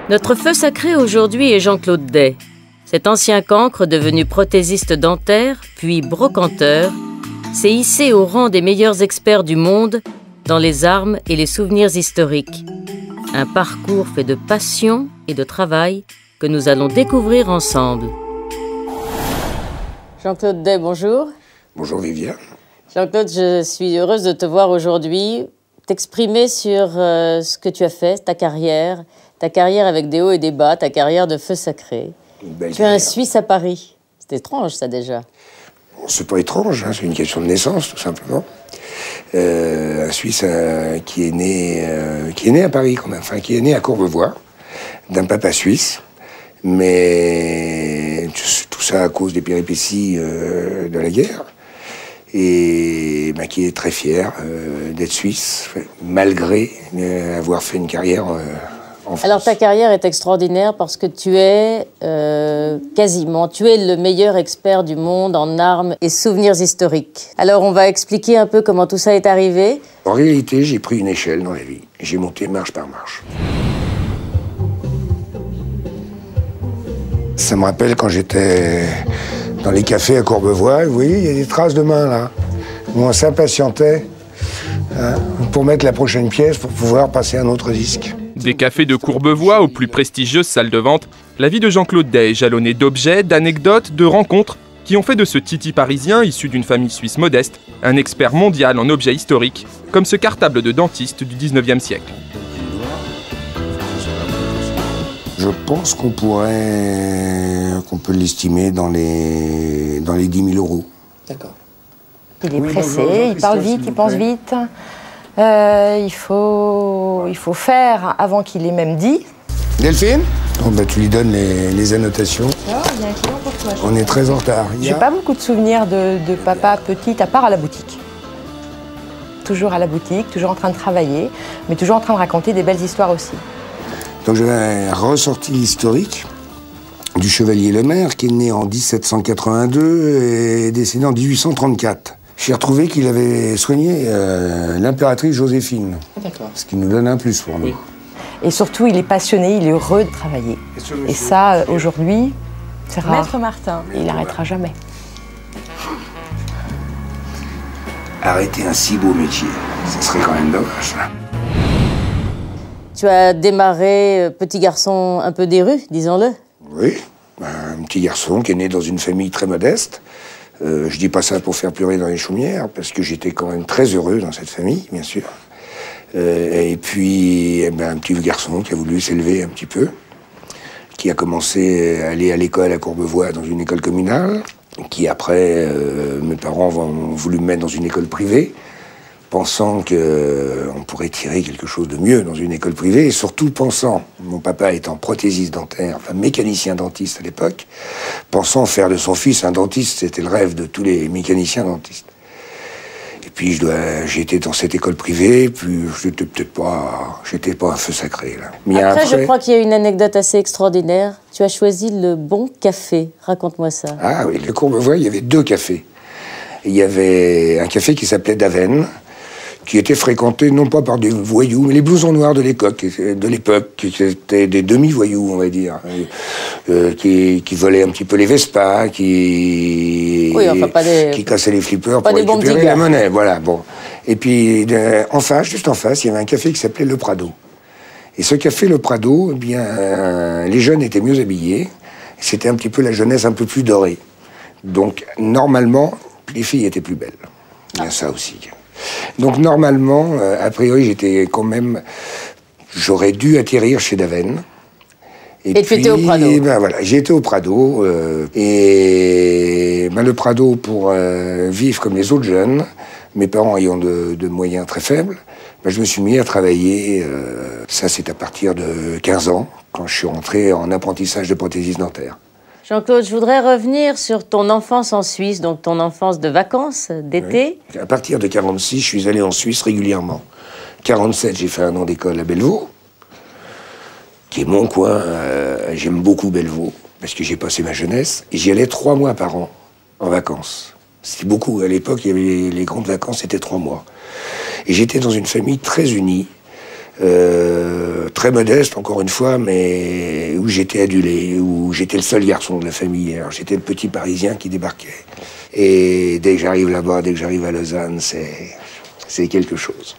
Notre feu sacré aujourd'hui est Jean-Claude Day. Cet ancien cancre, devenu prothésiste dentaire, puis brocanteur, s'est hissé au rang des meilleurs experts du monde dans les armes et les souvenirs historiques. Un parcours fait de passion et de travail que nous allons découvrir ensemble. Jean-Claude Day, bonjour. Bonjour Viviane. Jean-Claude, je suis heureuse de te voir aujourd'hui, t'exprimer sur ce que tu as fait, ta carrière avec des hauts et des bas, ta carrière de feu sacré. Tu es un Suisse à Paris. C'est étrange, ça, déjà. Bon, c'est pas étrange, hein, c'est une question de naissance, tout simplement. Un Suisse qui est né à Paris, quand même, enfin, qui est né à Courbevoie, d'un papa suisse, mais tout ça à cause des péripéties de la guerre, et qui est très fier d'être suisse, malgré avoir fait une carrière en France. Alors ta carrière est extraordinaire parce que tu es le meilleur expert du monde en armes et souvenirs historiques. Alors on va expliquer un peu comment tout ça est arrivé. En réalité, j'ai pris une échelle dans la vie. J'ai monté marche par marche. Ça me rappelle quand j'étais dans les cafés à Courbevoie. Vous voyez, il y a des traces de main là, où on s'impatientait pour mettre la prochaine pièce pour pouvoir passer un autre disque. Des cafés de Courbevoie aux plus prestigieuses salles de vente, la vie de Jean-Claude Day est jalonnée d'objets, d'anecdotes, de rencontres qui ont fait de ce titi parisien issu d'une famille suisse modeste un expert mondial en objets historiques, comme ce cartable de dentiste du 19e siècle. Je pense qu'on peut l'estimer dans les 10 000 euros. D'accord. Il est pressé, il parle vite, il pense vite. Il faut faire avant qu'il ait même dit. Delphine ? Oh, tu lui donnes les annotations. Oh, il y a un client pour toi. On est très en retard. J'ai pas beaucoup de souvenirs de papa petite, à part à la boutique. Toujours à la boutique, toujours en train de travailler, mais toujours en train de raconter des belles histoires aussi. Donc j'avais ressorti l'historique du chevalier Lemaire, qui est né en 1782 et décédé en 1834. J'ai retrouvé qu'il avait soigné l'impératrice Joséphine. D'accord. Ce qui nous donne un plus pour nous. Oui. Et surtout, il est passionné, il est heureux de travailler. Et ça, aujourd'hui, c'est rare. Maître Martin. Il n'arrêtera jamais. Arrêter un si beau métier, ça serait quand même dommage. Tu as démarré petit garçon un peu des rues, disons-le. Oui, un petit garçon qui est né dans une famille très modeste. Je dis pas ça pour faire pleurer dans les chaumières, parce que j'étais quand même très heureux dans cette famille, bien sûr. Et puis, un petit garçon qui a voulu s'élever un petit peu, qui a commencé à aller à l'école à Courbevoie, dans une école communale, qui après, mes parents ont voulu me mettre dans une école privée, pensant qu'on pourrait tirer quelque chose de mieux dans une école privée, et surtout pensant, mon papa étant prothésiste dentaire, enfin mécanicien dentiste à l'époque, pensant faire de son fils un dentiste, c'était le rêve de tous les mécaniciens dentistes. Et puis j'étais dans cette école privée, puis j'étais pas un feu sacré là. Mais après, je crois qu'il y a une anecdote assez extraordinaire. Tu as choisi le bon café. Raconte-moi ça. Ah oui, le Courbevoie, il y avait 2 cafés. Il y avait un café qui s'appelait Daven, qui était fréquenté non pas par des voyous, mais les blousons noirs de l'époque, qui étaient des demi-voyous, on va dire, qui volaient un petit peu les Vespa, qui cassaient les flippers pour récupérer la monnaie, voilà, bon. Et puis, juste en face, il y avait un café qui s'appelait Le Prado. Et ce café, Le Prado, eh bien, les jeunes étaient mieux habillés, c'était un petit peu la jeunesse un peu plus dorée. Donc, normalement, les filles étaient plus belles. Il y a ça aussi. Donc normalement, a priori, j'aurais dû atterrir chez Daven. Et puis, tu étais au Prado. Voilà, j'ai été au Prado. Le Prado, pour vivre comme les autres jeunes, mes parents ayant de moyens très faibles, je me suis mis à travailler. Ça, c'est à partir de 15 ans, quand je suis rentré en apprentissage de prothésiste dentaire. Jean-Claude, je voudrais revenir sur ton enfance en Suisse, donc ton enfance de vacances, d'été. Oui. À partir de 46, je suis allé en Suisse régulièrement. 47, j'ai fait un an d'école à Bellevaux, qui est mon coin. J'aime beaucoup Bellevaux, parce que j'ai passé ma jeunesse. Et j'y allais 3 mois par an, en vacances. C'était beaucoup. À l'époque, il y avait les grandes vacances, c'était 3 mois. Et j'étais dans une famille très unie, très modeste, encore une fois, mais où j'étais adulé, où j'étais le seul garçon de la famille. Alors j'étais le petit Parisien qui débarquait. Et dès que j'arrive là-bas, dès que j'arrive à Lausanne, c'est quelque chose.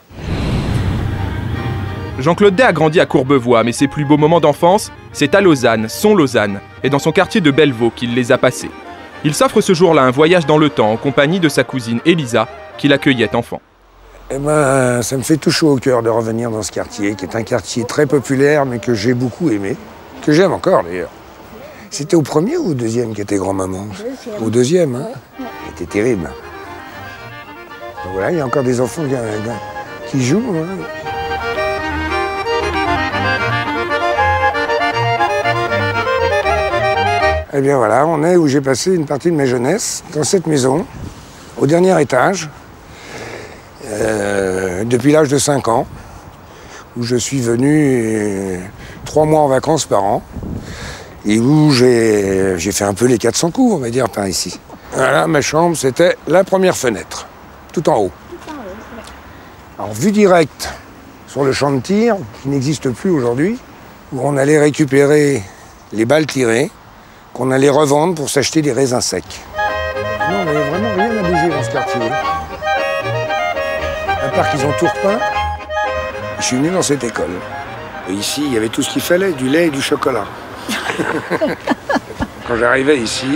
Jean-Claude Day a grandi à Courbevoie, mais ses plus beaux moments d'enfance, c'est à Lausanne, son Lausanne, et dans son quartier de Bellevaux qu'il les a passés. Il s'offre ce jour-là un voyage dans le temps en compagnie de sa cousine Elisa, qui l'accueillait enfant. Eh ben, ça me fait tout chaud au cœur de revenir dans ce quartier, qui est un quartier très populaire, mais que j'ai beaucoup aimé, que j'aime encore d'ailleurs. C'était au premier ou au deuxième qui était grand-maman? Au deuxième, hein? C'était terrible. Donc voilà, il y a encore des enfants qui jouent. Hein. Eh bien voilà, on est où j'ai passé une partie de ma jeunesse, dans cette maison, au dernier étage, depuis l'âge de 5 ans, où je suis venu 3 mois en vacances par an, et où j'ai fait un peu les 400 coups, on va dire, par ici. Voilà, ma chambre, c'était la première fenêtre, tout en haut. Alors, vue directe sur le champ de tir, qui n'existe plus aujourd'hui, où on allait récupérer les balles tirées, qu'on allait revendre pour s'acheter des raisins secs. Non, on n'avait vraiment rien à bouger dans ce quartier. À part qu'ils ont tout repeint, je suis venu dans cette école. Et ici, il y avait tout ce qu'il fallait, du lait et du chocolat. Quand j'arrivais ici,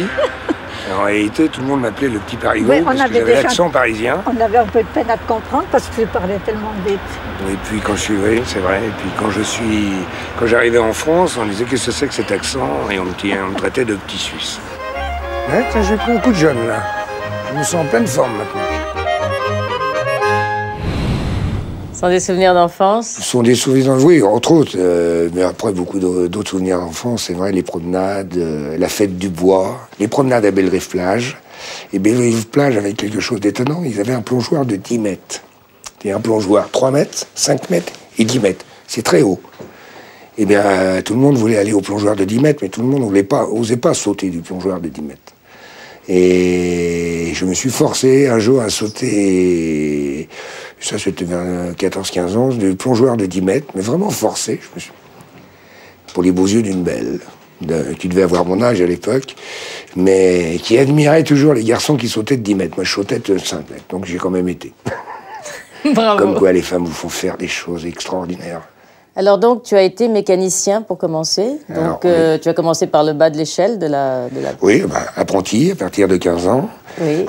en réalité, tout le monde m'appelait le petit Parigot, parce que j'avais l'accent parisien. On avait un peu de peine à te comprendre parce que tu parlais tellement vite. Et puis quand je suis, oui, c'est vrai. Et puis quand j'arrivais en France, on disait qu'est-ce que c'est que cet accent, et on me traitait de petit Suisse. Ouais, tiens, j'ai pris un coup de jeune là. Je me sens en pleine forme maintenant. Ce sont des souvenirs d'enfance? Ce sont des souvenirs, oui, entre autres. Mais après, beaucoup d'autres souvenirs d'enfance, c'est vrai, les promenades, la fête du bois, les promenades à Bellerive-Plage. Et Bellerive-Plage avait quelque chose d'étonnant, ils avaient un plongeoir de 10 mètres. C'était un plongeoir 3 mètres, 5 mètres et 10 mètres. C'est très haut. Eh bien, tout le monde voulait aller au plongeoir de 10 mètres, mais tout le monde n'osait pas sauter du plongeoir de 10 mètres. Et je me suis forcé un jour à sauter, ça c'était vers 14-15 ans, du plongeoir de 10 mètres, mais vraiment forcé, pour les beaux yeux d'une belle, qui devait avoir mon âge à l'époque, mais qui admirait toujours les garçons qui sautaient de 10 mètres. Moi je sautais de 5 mètres, donc j'ai quand même été. Bravo. Comme quoi les femmes vous font faire des choses extraordinaires. Alors donc, tu as été mécanicien pour commencer. Donc, oui. Tu as commencé par le bas de l'échelle de la... Oui, apprenti à partir de 15 ans. Oui.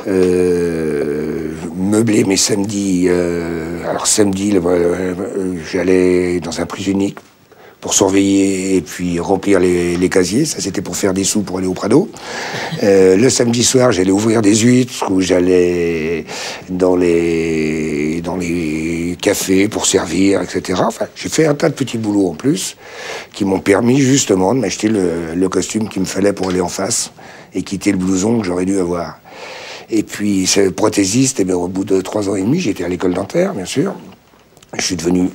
Meubler mes samedis. Alors samedi, j'allais dans un prix unique pour surveiller et puis remplir les casiers. Ça, c'était pour faire des sous pour aller au Prado. Le samedi soir, j'allais ouvrir des huîtres ou j'allais dans les cafés pour servir, etc. Enfin, j'ai fait un tas de petits boulots en plus qui m'ont permis justement de m'acheter le costume qu'il me fallait pour aller en face et quitter le blouson que j'aurais dû avoir. Et puis, ce prothésiste, et bien, au bout de 3 ans et demi, j'étais à l'école dentaire, bien sûr. Je suis devenu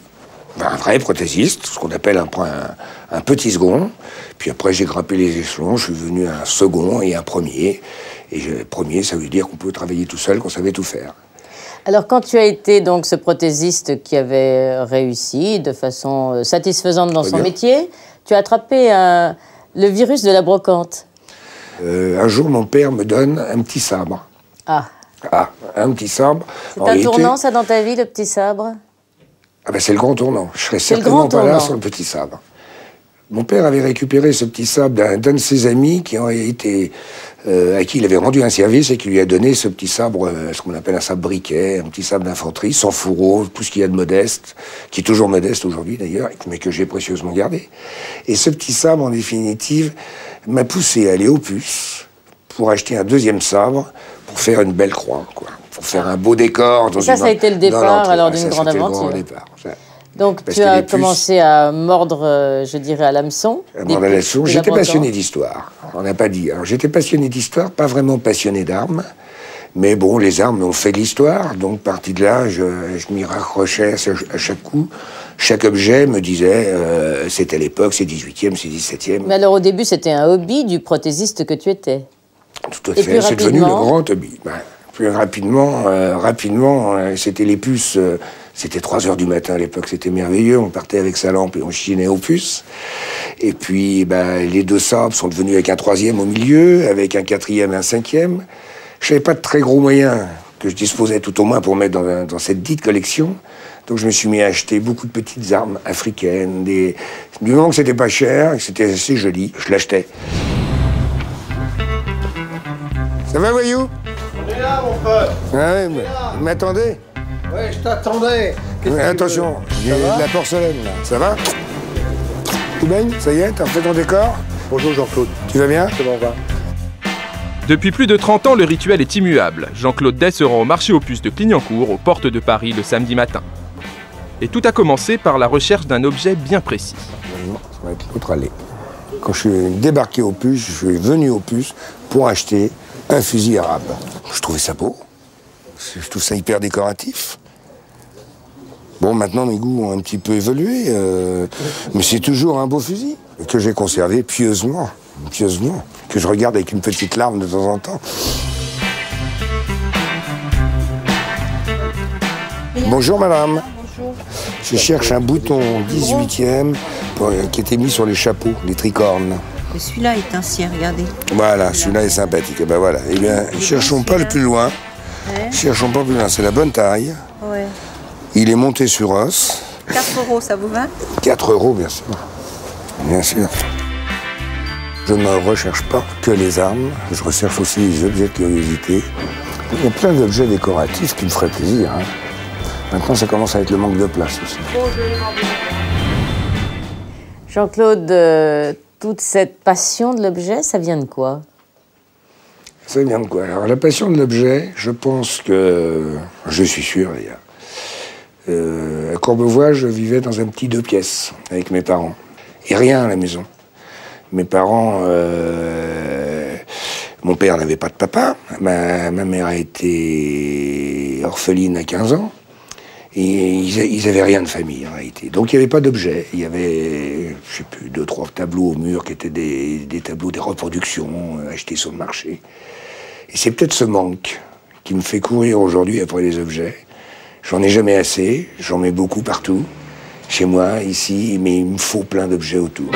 un vrai prothésiste, ce qu'on appelle un petit second. Puis après, j'ai grimpé les échelons, je suis devenu un second et un premier. Et premier, ça veut dire qu'on peut travailler tout seul, qu'on savait tout faire. Alors, quand tu as été donc ce prothésiste qui avait réussi de façon satisfaisante dans son métier, tu as attrapé le virus de la brocante. Un jour, mon père me donne un petit sabre. Ah. Ah, un petit sabre. C'est un tournant, ça, dans ta vie, le petit sabre? Ah ben c'est le grand tournant. Je serais certainement pas là sans le petit sabre. Mon père avait récupéré ce petit sabre d'un de ses amis qui en été, à qui il avait rendu un service et qui lui a donné ce petit sabre, ce qu'on appelle un sabre briquet, un petit sabre d'infanterie, sans fourreau, tout ce qu'il y a de modeste, qui est toujours modeste aujourd'hui d'ailleurs, mais que j'ai précieusement gardé. Et ce petit sabre, en définitive, m'a poussé à aller au puce pour acheter un deuxième sabre pour faire une belle croix, quoi. Pour faire un beau décor. Ça a été le départ alors d'une grande aventure. Donc tu as commencé à mordre, je dirais, à l'hameçon. À mordre à l'hameçon. J'étais passionné d'histoire. On n'a pas dit. Alors j'étais passionné d'histoire, pas vraiment passionné d'armes. Mais bon, les armes ont fait l'histoire. Donc parti de là, je m'y raccrochais à chaque coup. Chaque objet me disait, c'était l'époque, c'est 18e, c'est 17e. Mais alors au début, c'était un hobby du prothésiste que tu étais. Tout à fait. C'est devenu le grand hobby. Plus rapidement, c'était les puces. C'était 3 heures du matin à l'époque, c'était merveilleux. On partait avec sa lampe et on chinait aux puces. Et puis, les 2 sabres sont devenus avec un 3e au milieu, avec un 4e et un 5e. Je n'avais pas de très gros moyens que je disposais tout au moins pour mettre dans cette dite collection. Donc je me suis mis à acheter beaucoup de petites armes africaines. Du moment que c'était pas cher et que c'était assez joli, je l'achetais. Ça va, voyou? On est là, mon pote. Ouais, mais attendez. Ouais, je t'attendais. Attention, il y a de la porcelaine là. Ça va? Tu baignes? Ça y est, t'as refait ton décor? Bonjour Jean-Claude. Tu vas bien? Comment va? Depuis plus de 30 ans, le rituel est immuable. Jean-Claude Day se rend au marché aux puces de Clignancourt, aux portes de Paris, le samedi matin. Et tout a commencé par la recherche d'un objet bien précis. Ça va être l'autre allée. Quand je suis débarqué aux puces, je suis venu aux puces pour acheter un fusil arabe. Je trouvais ça beau. Je trouve ça hyper décoratif. Bon, maintenant, mes goûts ont un petit peu évolué, mais c'est toujours un beau fusil que j'ai conservé pieusement, que je regarde avec une petite larme de temps en temps. Bonjour, madame. Bonjour. Je cherche un bouton 18e qui était mis sur les chapeaux, les tricornes. Celui-là est ancien, regardez. Voilà, celui-là est sympathique. Et ben voilà. Eh bien, cherchons pas le plus loin. Ouais. Cherchons pas plus loin. C'est la bonne taille. Ouais. Il est monté sur os. 4 €, ça vous va? 4 €, bien sûr. Bien sûr. Je ne recherche pas que les armes. Je recherche aussi les objets de curiosité. Il y a plein d'objets décoratifs qui me feraient plaisir. Hein. Maintenant, ça commence à être le manque de place aussi. Jean-Claude, toute cette passion de l'objet, ça vient de quoi? Ça vient de quoi? Alors, la passion de l'objet, je pense que... Je suis sûr, d'ailleurs. À Courbevoie, je vivais dans un petit 2 pièces avec mes parents. Et rien à la maison. Mes parents... Mon père n'avait pas de papa. Ma mère a été orpheline à 15 ans. Et ils avaient rien de famille, en réalité. Donc, il n'y avait pas d'objet. Il y avait, je sais plus, 2, 3 tableaux au mur qui étaient des tableaux, des reproductions achetés sur le marché. Et c'est peut-être ce manque qui me fait courir aujourd'hui après les objets. J'en ai jamais assez, j'en mets beaucoup partout, chez moi, ici, mais il me faut plein d'objets autour.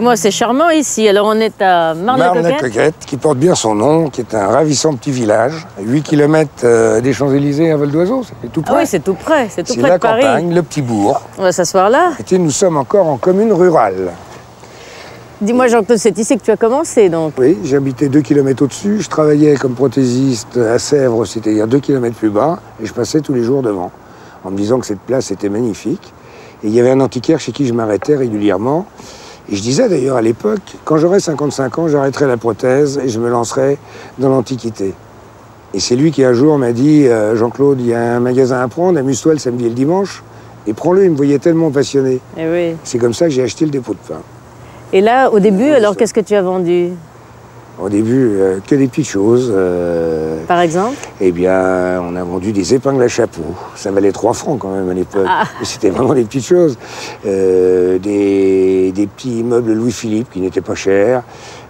Moi, c'est charmant ici. Alors, on est à Marne-la-Coquette, qui porte bien son nom, qui est un ravissant petit village, à 8 km des Champs-Élysées à vol d'oiseau. C'est tout près. Ah oui, c'est tout près. C'est tout C'est près la de Paris. campagne, le petit bourg. On va s'asseoir là. Et nous sommes encore en commune rurale. Dis-moi, Jean-Claude, c'est ici que tu as commencé, donc? Oui, j'habitais 2 km au-dessus. Je travaillais comme prothésiste à Sèvres, c'est-à-dire 2 km plus bas, et je passais tous les jours devant, en me disant que cette place était magnifique. Et il y avait un antiquaire chez qui je m'arrêtais régulièrement. Et je disais d'ailleurs à l'époque, quand j'aurai 55 ans, j'arrêterai la prothèse et je me lancerai dans l'Antiquité. Et c'est lui qui un jour m'a dit « Jean-Claude, il y a un magasin à prendre, amuse-toi le samedi et le dimanche, et prends-le ». Il me voyait tellement passionné. Eh oui. C'est comme ça que j'ai acheté le dépôt de pain. Et là, au début, alors, qu'est-ce que tu as vendu? Au début, que des petites choses. Par exemple? Eh bien, on a vendu des épingles à chapeau. Ça valait 3 francs quand même à l'époque. Ah. C'était vraiment des petites choses. Des petits meubles Louis-Philippe qui n'étaient pas chers.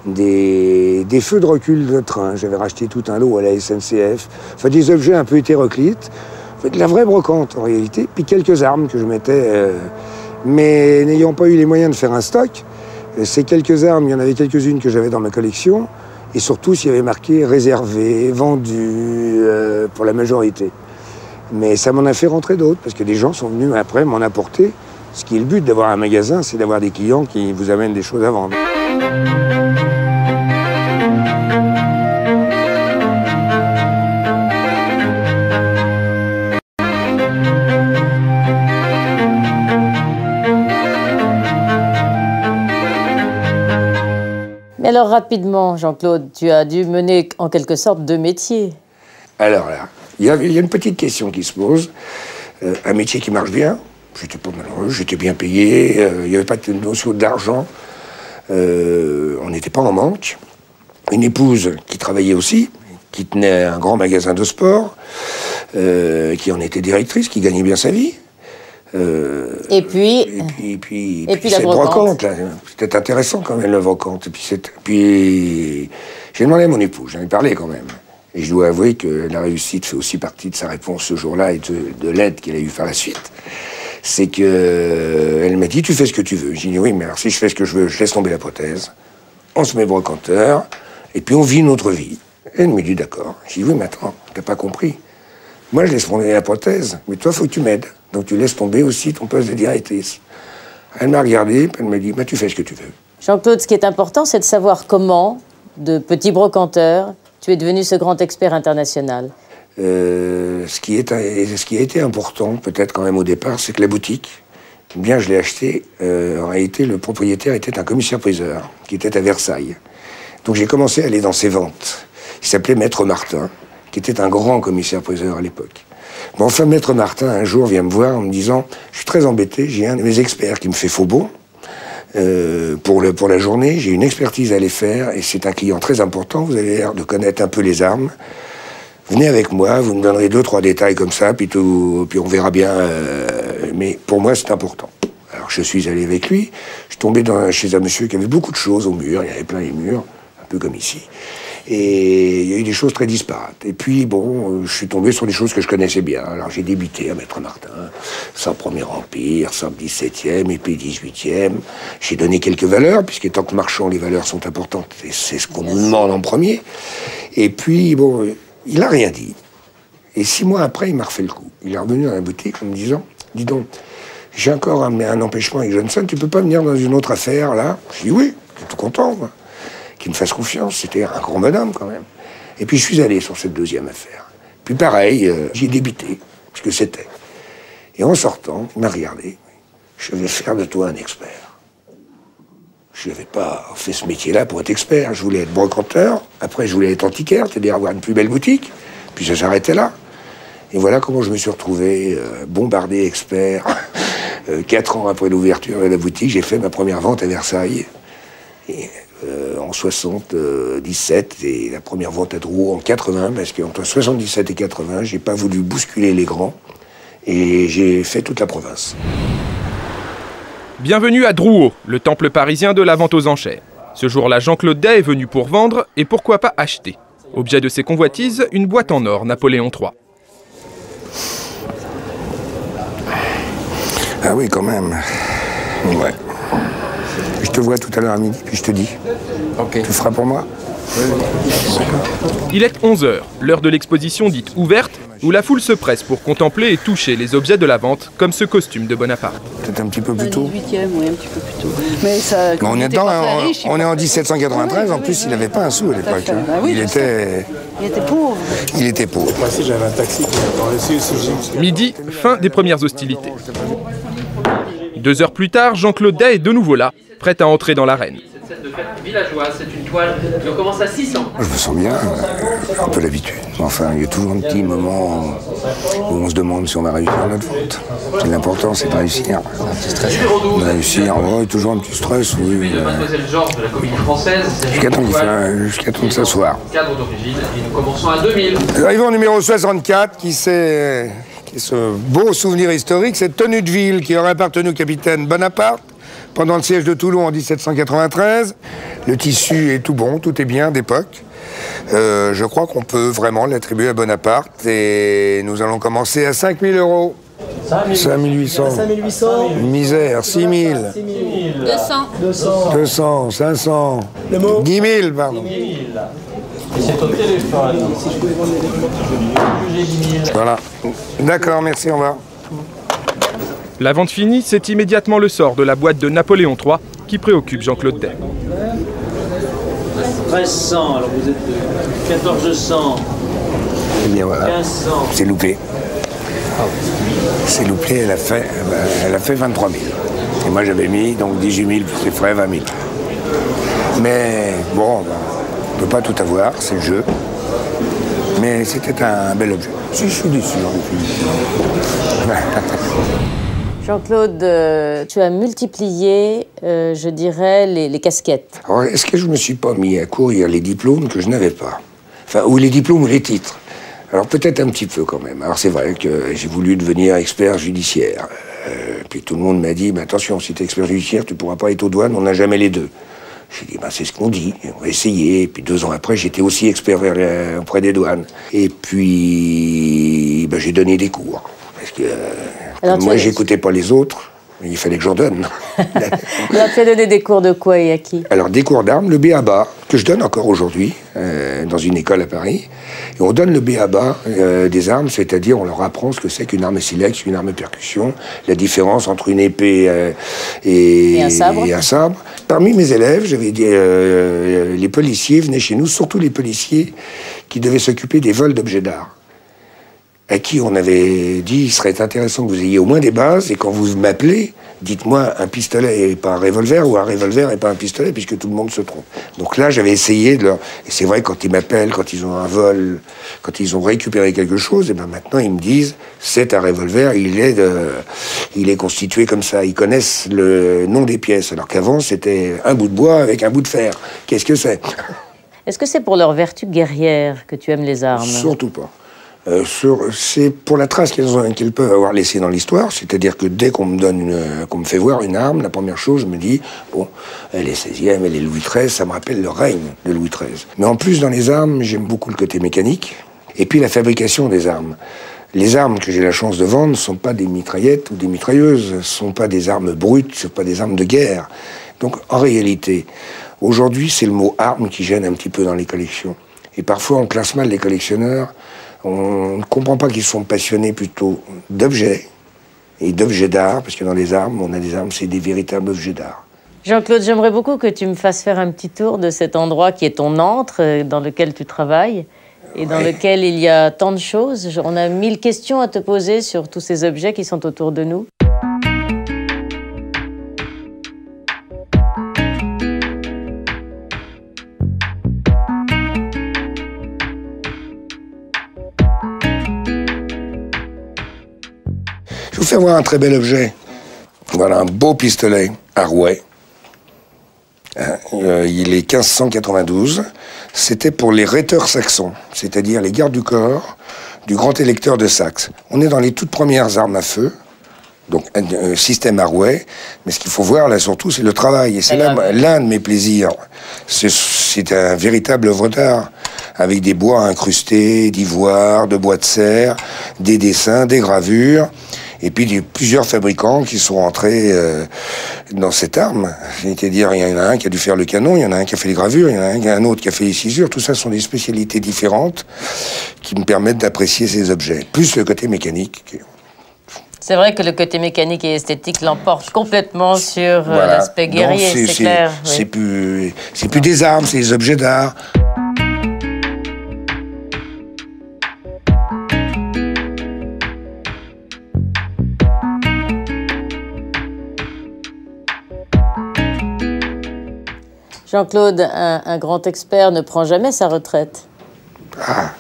Des feux de recul de train. J'avais racheté tout un lot à la SNCF. Enfin, des objets un peu hétéroclites. En fait, de la vraie brocante en réalité. Puis quelques armes que je mettais. Mais n'ayant pas eu les moyens de faire un stock, ces quelques armes, il y en avait quelques-unes que j'avais dans ma collection, et surtout s'il y avait marqué réservé, vendu, pour la majorité. Mais ça m'en a fait rentrer d'autres, parce que des gens sont venus après m'en apporter. Ce qui est le but d'avoir un magasin, c'est d'avoir des clients qui vous amènent des choses à vendre. Mais alors, rapidement, Jean-Claude, tu as dû mener en quelque sorte 2 métiers. Alors là, il y a une petite question qui se pose. Un métier qui marche bien, j'étais pas malheureux, j'étais bien payé, il n'y avait pas de notion d'argent, on n'était pas en manque. Une épouse qui travaillait aussi, qui tenait un grand magasin de sport, qui en était directrice, qui gagnait bien sa vie. Et puis la cette brocante. là, c'était intéressant quand même, la brocante. Et puis j'ai demandé à mon épouse, j'en ai parlé quand même. Et je dois avouer que la réussite fait aussi partie de sa réponse ce jour-là et de l'aide qu'elle a eue par la suite. C'est que elle m'a dit, tu fais ce que tu veux. J'ai dit, oui, mais alors si je fais ce que je veux, je laisse tomber la prothèse, on se met brocanteur, et puis on vit notre vie. Et elle me dit, d'accord. J'ai dit, oui, mais attends, t'as pas compris. Moi, je laisse tomber la prothèse, mais toi, faut que tu m'aides. Donc tu laisses tomber aussi ton poste de directrice. Elle m'a regardé, elle m'a dit, bah, tu fais ce que tu veux. Jean-Claude, ce qui est important, c'est de savoir comment, de petit brocanteur, tu es devenu ce grand expert international. Ce qui a été important, peut-être quand même au départ, c'est que la boutique, bien je l'ai achetée, en réalité, le propriétaire était un commissaire-priseur, qui était à Versailles. Donc j'ai commencé à aller dans ses ventes. Il s'appelait Maître Martin, qui était un grand commissaire-priseur à l'époque. Bon, enfin, Maître Martin, un jour, vient me voir en me disant, je suis très embêté, j'ai un de mes experts qui me fait faux beau, pour la journée, j'ai une expertise à aller faire, et c'est un client très important, vous avez l'air de connaître un peu les armes. Venez avec moi, vous me donnerez 2-3 détails comme ça, puis on verra bien. Mais pour moi, c'est important. Alors, je suis allé avec lui. Je suis tombé chez un monsieur qui avait beaucoup de choses au mur. Il y avait plein les murs, un peu comme ici. Et il y a eu des choses très disparates. Et puis, bon, je suis tombé sur des choses que je connaissais bien. Alors, j'ai débuté à Maître Martin, sans Premier Empire, sans 17e, et puis 18e. J'ai donné quelques valeurs, puisqu'étant que marchand, les valeurs sont importantes. Et c'est ce qu'on nous demande en premier. Et puis, bon... il n'a rien dit. Et 6 mois après, il m'a refait le coup. Il est revenu dans la boutique en me disant, dis donc, j'ai encore un empêchement avec Johnson, tu peux pas venir dans une autre affaire, là? Je dis oui, je suis tout content, moi. Qu'il me fasse confiance, c'était un grand bonhomme, quand même. Et puis je suis allé sur cette deuxième affaire. Puis pareil, j'ai débité, ce que c'était. Et en sortant, il m'a regardé. Je vais faire de toi un expert. Je n'avais pas fait ce métier-là pour être expert. Je voulais être brocanteur. Après, je voulais être antiquaire, c'est-à-dire avoir une plus belle boutique. Puis ça s'arrêtait là. Et voilà comment je me suis retrouvé bombardé expert. 4 ans après l'ouverture de la boutique, j'ai fait ma première vente à Versailles. Et, en 77, et la première vente à Drouot en 80, parce qu'entre 77 et 80, j'ai pas voulu bousculer les grands. Et j'ai fait toute la province. Bienvenue à Drouot, le temple parisien de la vente aux enchères. Ce jour-là, Jean-Claude Day est venu pour vendre et pourquoi pas acheter. Objet de ses convoitises, une boîte en or Napoléon III. Ah oui, quand même. Ouais. Je te vois tout à l'heure à midi, puis je te dis. Ok. Tu feras pour moi? Il est 11 h, l'heure de l'exposition dite ouverte, où la foule se presse pour contempler et toucher les objets de la vente, comme ce costume de Bonaparte. Peut-être un petit peu plus tôt. 18e, oui, un petit peu plus tôt. Mais ça, on est en 1793, en plus, il n'avait pas un sou à l'époque. Bah oui, il était pauvre. Il était pauvre. Moi aussi, j'avais un taxi qui m'attendait. Midi, fin des premières hostilités. 2 heures plus tard, Jean-Claude Day est de nouveau là, prêt à entrer dans l'arène. Cette scène de fête villageoise, c'est une toile qui commence à 600. Je me sens bien, un peu l'habitude. Enfin, il y a toujours un petit moment où on se demande si on va réussir notre vente. L'important, c'est de réussir. De réussir, il y a toujours un petit stress, oui. Mademoiselle Georges de la Comédie Française. Jusqu'à temps de s'asseoir. Cadre d'origine, et nous commençons à 2000. Nous arrivons au numéro 64, qui est ce beau souvenir historique, cette tenue de ville qui aurait appartenu au capitaine Bonaparte pendant le siège de Toulon en 1793. Le tissu est tout bon, tout est bien d'époque. Je crois qu'on peut vraiment l'attribuer à Bonaparte et nous allons commencer à 5 000 €. 5 800. 5 800. Misère, 6 000. 200, 500. 10 000, pardon. C'est au téléphone. Si je pouvais vendre les documents, j'ai 10 000. Voilà. D'accord, merci, au revoir. La vente finie, c'est immédiatement le sort de la boîte de Napoléon III qui préoccupe Jean-Claude Day. 1300, alors vous êtes de 1400. Eh bien voilà, 1500. c'est loupé. C'est loupé, elle a fait 23 000. Et moi j'avais mis donc 18 000 plus les frais, 20 000. Mais bon, on ne peut pas tout avoir, c'est le jeu. Mais c'était un bel objet. Si, je suis déçu, Jean-Claude, tu as multiplié, je dirais, les casquettes. Alors, est-ce que je ne me suis pas mis à courir les diplômes que je n'avais pas? Enfin, ou les diplômes ou les titres. Alors peut-être un petit peu quand même. Alors c'est vrai que j'ai voulu devenir expert judiciaire. Puis tout le monde m'a dit, attention, si tu es expert judiciaire, tu ne pourras pas être aux douanes, on n'a jamais les deux. J'ai dit, c'est ce qu'on dit, on va essayer. Et puis 2 ans après, j'étais aussi expert auprès des douanes. Et puis, j'ai donné des cours. Parce que moi, j'écoutais pas les autres. Il fallait que j'en donne. Alors, tu as donné des cours de quoi et à qui? Alors, des cours d'armes, le B.A.B.A., que je donne encore aujourd'hui, dans une école à Paris. Et on donne le B.A.B.A. Des armes, c'est-à-dire on leur apprend ce que c'est qu'une arme silex, une arme percussion, la différence entre une épée et un sabre. Parmi mes élèves, j'avais dit, les policiers venaient chez nous, surtout les policiers qui devaient s'occuper des vols d'objets d'art, à qui on avait dit il serait intéressant que vous ayez au moins des bases, et quand vous m'appelez, dites-moi un pistolet et pas un revolver, ou un revolver et pas un pistolet, puisque tout le monde se trompe. Donc là, j'avais essayé de leur... Et c'est vrai, quand ils m'appellent, quand ils ont un vol, quand ils ont récupéré quelque chose, et maintenant ils me disent, c'est un revolver, il est constitué comme ça. Ils connaissent le nom des pièces, alors qu'avant, c'était un bout de bois avec un bout de fer. Qu'est-ce que c'est? Est-ce que c'est pour leur vertu guerrière que tu aimes les armes? Surtout pas. C'est pour la trace qu'elles peuvent avoir laissée dans l'histoire, c'est-à-dire que dès qu'on me donne qu'on me fait voir une arme, la première chose, je me dis, bon, elle est 16e, elle est Louis XIII, ça me rappelle le règne de Louis XIII. Mais en plus, dans les armes, j'aime beaucoup le côté mécanique, et puis la fabrication des armes. Les armes que j'ai la chance de vendre ne sont pas des mitraillettes ou des mitrailleuses, ne sont pas des armes brutes, ne sont pas des armes de guerre. Donc, en réalité, aujourd'hui, c'est le mot « arme » qui gêne un petit peu dans les collections. Et parfois, on classe mal les collectionneurs. On ne comprend pas qu'ils sont passionnés plutôt d'objets et d'objets d'art, parce que dans les armes, on a des armes, c'est des véritables objets d'art. Jean-Claude, j'aimerais beaucoup que tu me fasses faire un petit tour de cet endroit qui est ton antre, dans lequel tu travailles, et dans lequel il y a tant de choses. On a 1000 questions à te poser sur tous ces objets qui sont autour de nous. Je vous fais voir un très bel objet. Voilà un beau pistolet à rouet. Il est 1592. C'était pour les rhéteurs saxons, c'est-à-dire les gardes du corps du grand électeur de Saxe. On est dans les toutes premières armes à feu, donc un système à rouet. Mais ce qu'il faut voir là surtout, c'est le travail. Et c'est là l'un de mes plaisirs. C'est un véritable œuvre d'art, avec des bois incrustés, d'ivoire, de bois de serre, des dessins, des gravures. Et puis, il y a plusieurs fabricants qui sont rentrés dans cette arme. C'est-à-dire, il y en a un qui a dû faire le canon, il y en a un qui a fait les gravures, il y en a un autre qui a fait les cisures. Tout ça sont des spécialités différentes qui me permettent d'apprécier ces objets. Plus le côté mécanique. C'est vrai que le côté mécanique et esthétique l'emporte complètement sur l'aspect guerrier, c'est clair. C'est plus des armes, c'est des objets d'art. Jean-Claude, un grand expert ne prend jamais sa retraite. Ah,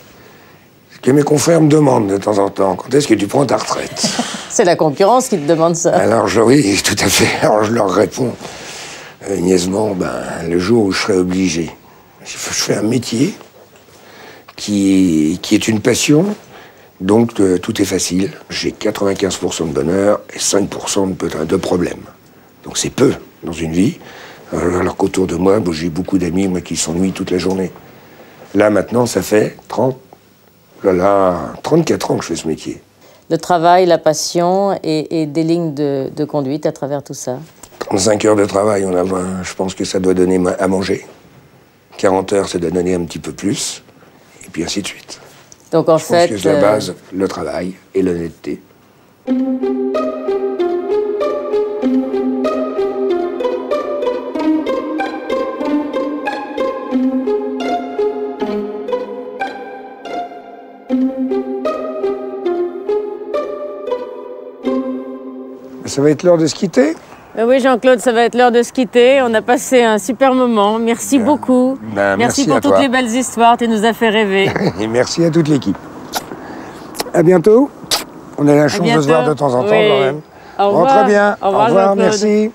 ce que mes confrères me demandent de temps en temps, quand est-ce que tu prends ta retraite? C'est la concurrence qui te demande ça. Alors, oui, tout à fait. Alors, je leur réponds niaisement, le jour où je serai obligé. Je fais un métier qui est une passion, donc tout est facile. J'ai 95% de bonheur et 5% de problèmes. Donc c'est peu dans une vie. Alors qu'autour de moi, j'ai beaucoup d'amis qui s'ennuient toute la journée. Là, maintenant, ça fait 34 ans que je fais ce métier. Le travail, la passion et des lignes de conduite à travers tout ça. 35 heures de travail, je pense que ça doit donner à manger. 40 heures, ça doit donner un petit peu plus. Et puis ainsi de suite. Donc en fait... Je pense que la base, le travail et l'honnêteté. Ça va être l'heure de se quitter. Oui, Jean-Claude, ça va être l'heure de se quitter. On a passé un super moment. Merci beaucoup. Merci pour toutes les belles histoires. Tu nous as fait rêver. Et merci à toute l'équipe. À bientôt. On a la chance de se voir de temps en temps, quand même. Au revoir. Rentre bien. Au revoir, merci.